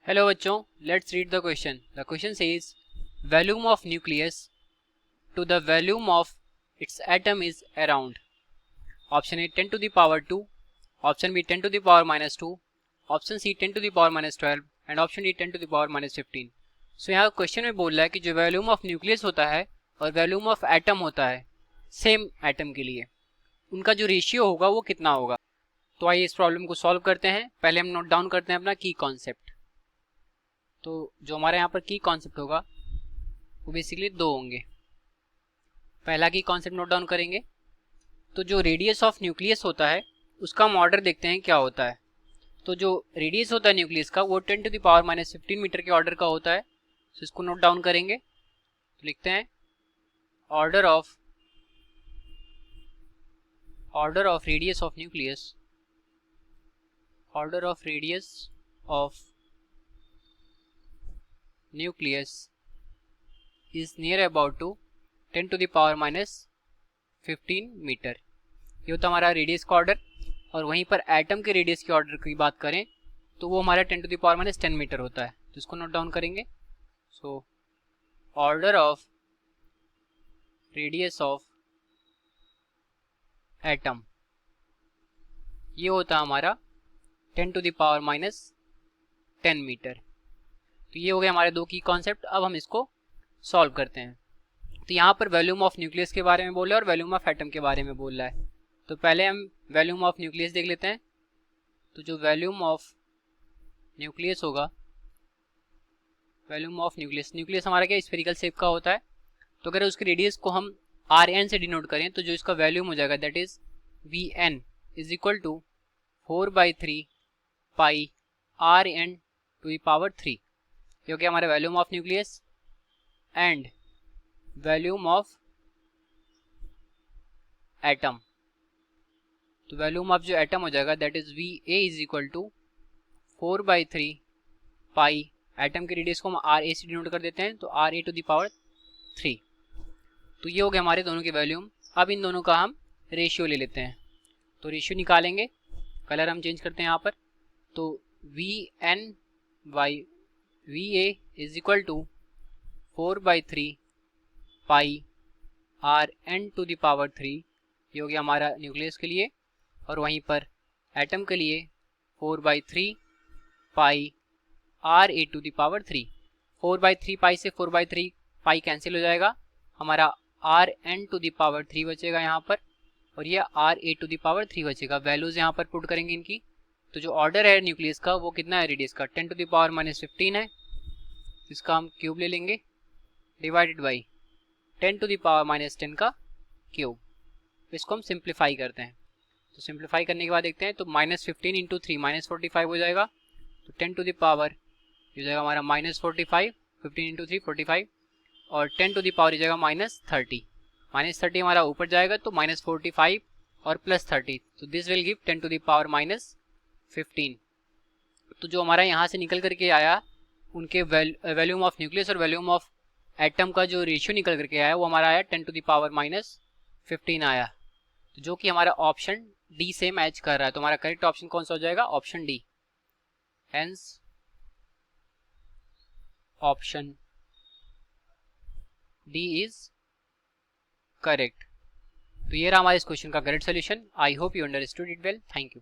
Hello बच्चों, let's read the question. The question says volume of nucleus to the volume of its atom is around. Option A 10 to the power 2, option B 10 to the power minus 2, option C 10 to the power minus 12 and option D 10 to the power minus 15. So यहाँ question में बोल रहा है कि जो volume of nucleus होता है और वॉल्यूम ऑफ एटम होता है सेम एटम के लिए, उनका जो रेशियो होगा वो कितना होगा. तो आइए इस प्रॉब्लम को सॉल्व करते हैं. पहले हम नोट डाउन करते हैं अपना की कॉन्सेप्ट. तो जो हमारे यहाँ पर की कॉन्सेप्ट होगा वो बेसिकली दो होंगे. पहला की कॉन्सेप्ट नोट डाउन करेंगे. तो जो रेडियस ऑफ न्यूक्लियस होता है उसका हम ऑर्डर देखते हैं क्या होता है. तो जो रेडियस होता है न्यूक्लियस का वो 10 to the power minus 15 metre के ऑर्डर का होता है. तो इसको नोट डाउन करेंगे. तो लिखते हैं order of radius of nucleus, order of radius of nucleus is near about to 10 to the power minus 15 metre. ये होता हमारा रेडियस का ऑर्डर. और वहीं पर एटम के रेडियस के ऑर्डर की बात करें तो वो हमारा 10 to the power minus 10 metre होता है. तो इसको नोट डाउन करेंगे. So order of radius of atom ये होता है हमारा 10 to the power minus 10 metre. तो ये हो गए हमारे दो की कॉन्सेप्ट. अब हम इसको सॉल्व करते हैं. तो यहाँ पर वॉल्यूम ऑफ न्यूक्लियस के बारे में बोल रहा है और वॉल्यूम ऑफ एटम के बारे में बोल रहा है. तो पहले हम वॉल्यूम ऑफ न्यूक्लियस देख लेते हैं. तो जो वॉल्यूम ऑफ न्यूक्लियस होगा, वॉल्यूम ऑफ न्यूक्लियस हमारा क्या स्फेरिकल शेप का होता है. तो अगर उसके रेडियस को हम आर एन से डिनोट करें तो जो इसका वॉल्यूम हो जाएगा that is V N is equal to 4/3 pi R N to the power 3. जो कि हमारा volume of nucleus and volume of atom. तो वॉल्यूम ऑफ जो एटम हो जाएगा that is V A is equal to 4/3 pi, atom के radius को हम आर ए से डिनोट कर देते हैं तो R A to the power 3. तो ये हो गया हमारे दोनों के वॉल्यूम. अब इन दोनों का हम रेशियो ले लेते हैं. तो रेशियो निकालेंगे. कलर हम चेंज करते हैं यहाँ पर. तो V N by V A is equal to 4/3 pi R N to the power 3. ये हो गया हमारा न्यूक्लियस के लिए. और वहीं पर एटम के लिए 4/3 pi r A to the power 3. 4/3 pi से 4/3 पाई कैंसिल हो जाएगा. हमारा r N to the power 3 बचेगा यहाँ पर और ये r A to the power 3 बचेगा. वैल्यूज यहाँ पर पुट करेंगे इनकी. तो जो ऑर्डर है न्यूक्लियस का वो कितना है रेडियस का 10 to the power minus 15 है. इसका हम क्यूब ले लेंगे divided by 10 to the power minus 10 का क्यूब. इसको हम सिंप्लीफाई करते हैं. तो सिंप्लीफाई करने के बाद देखते हैं. तो -15 इंटू 3 -45 हो जाएगा. तो 10 to the power हो जाएगा हमारा -45, 15 इंटू 3 45 और 10 to the power हो जाएगा -30. -30 हमारा ऊपर जाएगा तो -45 और +30. तो this will give 10 to the power -15. तो जो हमारा यहाँ से निकल करके आया उनके वॉल्यूम ऑफ न्यूक्लियस और वॉल्यूम ऑफ एटम का जो रेशियो निकल करके आया वो हमारा आया 10 to the power -15 आया. तो जो कि हमारा ऑप्शन डी से मैच कर रहा है. तो हमारा करेक्ट ऑप्शन कौन सा हो जाएगा option D. Hence option D is correct. तो ये रहा हमारे इस क्वेश्चन का correct solution. I hope you understood it well. Thank you.